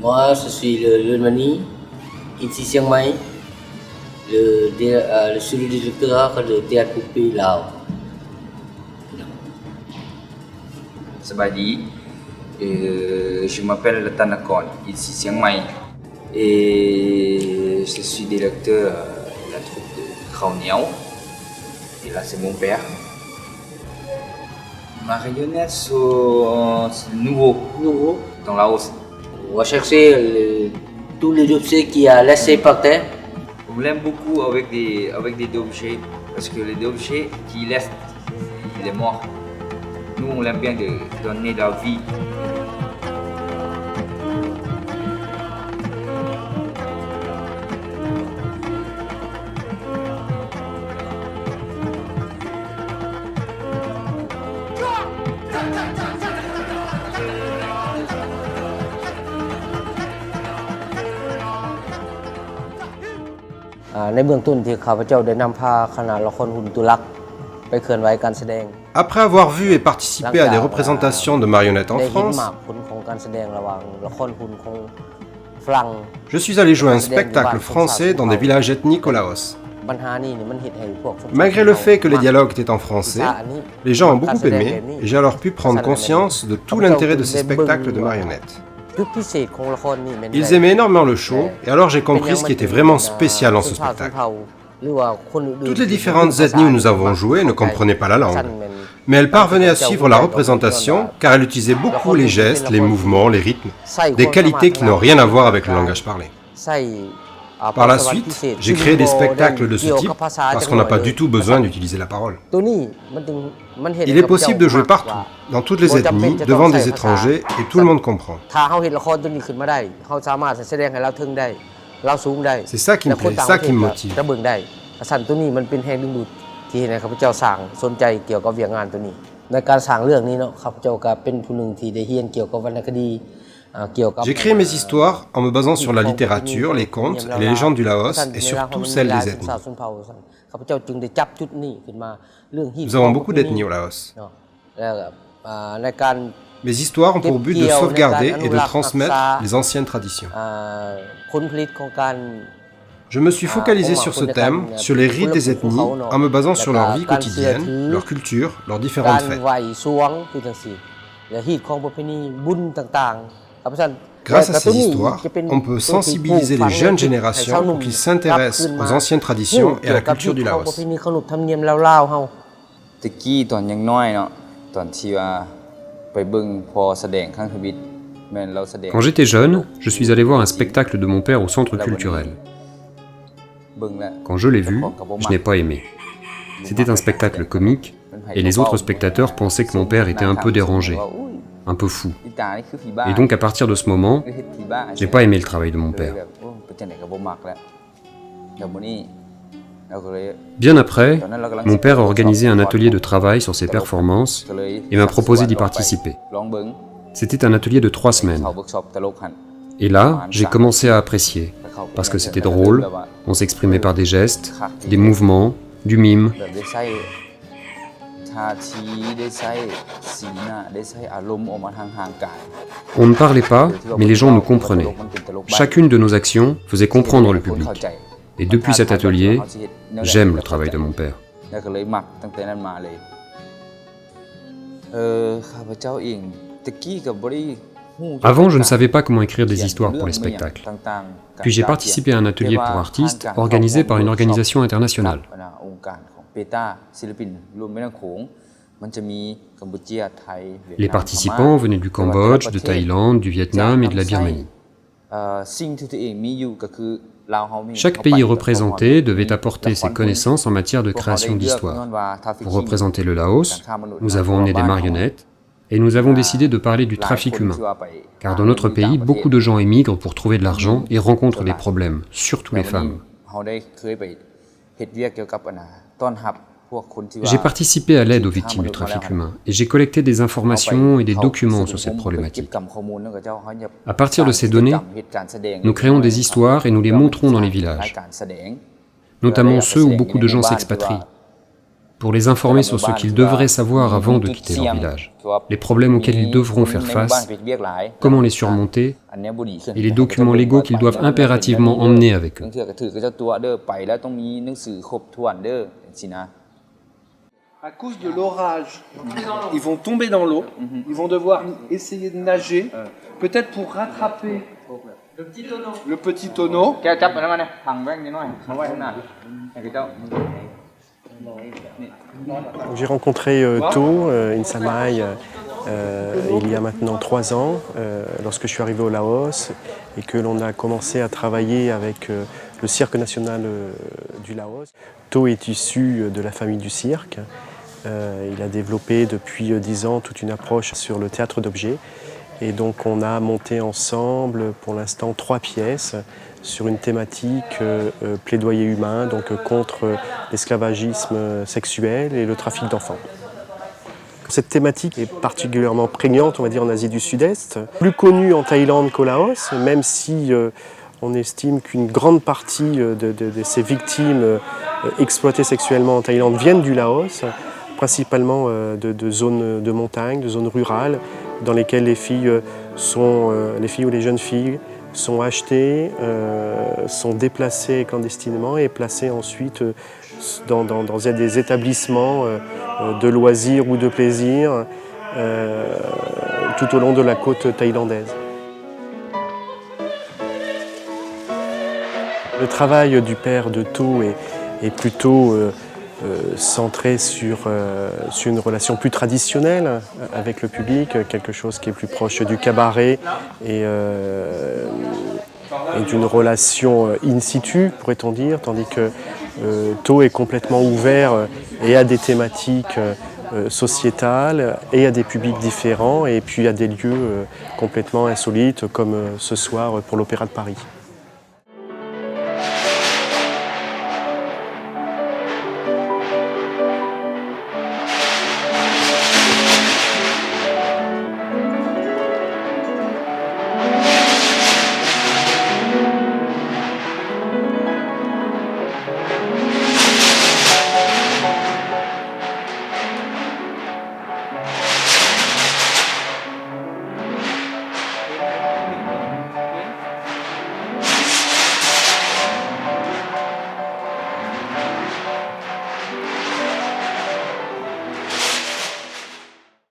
Moi, je suis le Mani, ici Chiang Mai, le sous-directeur de théâtre poupée Lào. Sabadi, je m'appelle Tanakon, ici Chiang Mai, et je suis directeur de la troupe de Khao Niao, et là c'est mon père. Marionnette, c'est nouveau dans Laos. On va chercher tous les objets qui a laissé par terre. On l'aime beaucoup avec des objets, parce que les objets qui laissent, il est mort. Nous, on l'aime bien de donner la vie. Après avoir vu et participé à des représentations de marionnettes en France, je suis allé jouer un spectacle français dans des villages ethniques au Laos. Malgré le fait que les dialogues étaient en français, les gens ont beaucoup aimé et j'ai alors pu prendre conscience de tout l'intérêt de ces spectacles de marionnettes. Ils aimaient énormément le show et alors j'ai compris ce qui était vraiment spécial dans ce spectacle. Toutes les différentes ethnies où nous avons joué ne comprenaient pas la langue, mais elles parvenaient à suivre la représentation car elles utilisaient beaucoup les gestes, les mouvements, les rythmes, des qualités qui n'ont rien à voir avec le langage parlé. Par la suite, j'ai créé des spectacles de ce type parce qu'on n'a pas du tout besoin d'utiliser la parole. Il est possible de jouer partout, dans toutes les ethnies, devant des étrangers et tout le monde comprend. C'est ça qui me plaît, ça qui me motive. J'ai créé mes histoires en me basant sur la littérature, les contes et les légendes du Laos et surtout celles des ethnies. Nous avons beaucoup d'ethnies au Laos. Mes histoires ont pour but de sauvegarder et de transmettre les anciennes traditions. Je me suis focalisé sur ce thème, sur les rites des ethnies, en me basant sur leur vie quotidienne, leur culture, leurs différentes fêtes. Grâce à ces histoires, on peut sensibiliser les jeunes générations pour qu'ils s'intéressent aux anciennes traditions et à la culture du Laos. Quand j'étais jeune, je suis allé voir un spectacle de mon père au centre culturel. Quand je l'ai vu, je n'ai pas aimé. C'était un spectacle comique, et les autres spectateurs pensaient que mon père était un peu dérangé, un peu fou. Et donc à partir de ce moment, j'ai pas aimé le travail de mon père. Bien après, mon père a organisé un atelier de travail sur ses performances et m'a proposé d'y participer. C'était un atelier de 3 semaines. Et là, j'ai commencé à apprécier, parce que c'était drôle, on s'exprimait par des gestes, des mouvements, du mime. On ne parlait pas, mais les gens nous comprenaient. Chacune de nos actions faisait comprendre le public. Et depuis cet atelier, j'aime le travail de mon père. Avant, je ne savais pas comment écrire des histoires pour les spectacles. Puis j'ai participé à un atelier pour artistes organisé par une organisation internationale. Les participants venaient du Cambodge, de Thaïlande, du Vietnam et de la Birmanie. Chaque pays représenté devait apporter ses connaissances en matière de création d'histoire. Pour représenter le Laos, nous avons emmené des marionnettes et nous avons décidé de parler du trafic humain. Car dans notre pays, beaucoup de gens émigrent pour trouver de l'argent et rencontrent des problèmes, surtout les femmes. J'ai participé à l'aide aux victimes du trafic humain et j'ai collecté des informations et des documents sur cette problématique. À partir de ces données, nous créons des histoires et nous les montrons dans les villages, notamment ceux où beaucoup de gens s'expatrient, pour les informer sur ce qu'ils devraient savoir avant de quitter leur village, les problèmes auxquels ils devront faire face, comment les surmonter et les documents légaux qu'ils doivent impérativement emmener avec eux. À cause de l'orage, ils vont tomber dans l'eau, ils vont devoir essayer de nager, peut-être pour rattraper le petit tonneau. J'ai rencontré To Insamai il y a maintenant 3 ans, lorsque je suis arrivé au Laos et que l'on a commencé à travailler avec le Cirque national du Laos. To est issu de la famille du cirque. Il a développé depuis 10 ans toute une approche sur le théâtre d'objets. Et donc on a monté ensemble pour l'instant 3 pièces sur une thématique plaidoyer humain, donc contre l'esclavagisme sexuel et le trafic d'enfants. Cette thématique est particulièrement prégnante, on va dire, en Asie du Sud-Est, plus connue en Thaïlande qu'au Laos, même si on estime qu'une grande partie de ces victimes exploitées sexuellement en Thaïlande viennent du Laos, principalement de zones de montagne, de zones rurales, dans lesquelles les filles ou les jeunes filles sont achetées, sont déplacées clandestinement et placées ensuite dans des établissements de loisirs ou de plaisir tout au long de la côte thaïlandaise. Le travail du père de To est plutôt centré sur une relation plus traditionnelle avec le public, quelque chose qui est plus proche du cabaret et d'une relation in situ, pourrait-on dire, tandis que To est complètement ouvert et à des thématiques sociétales et à des publics différents et puis à des lieux complètement insolites comme ce soir pour l'Opéra de Paris.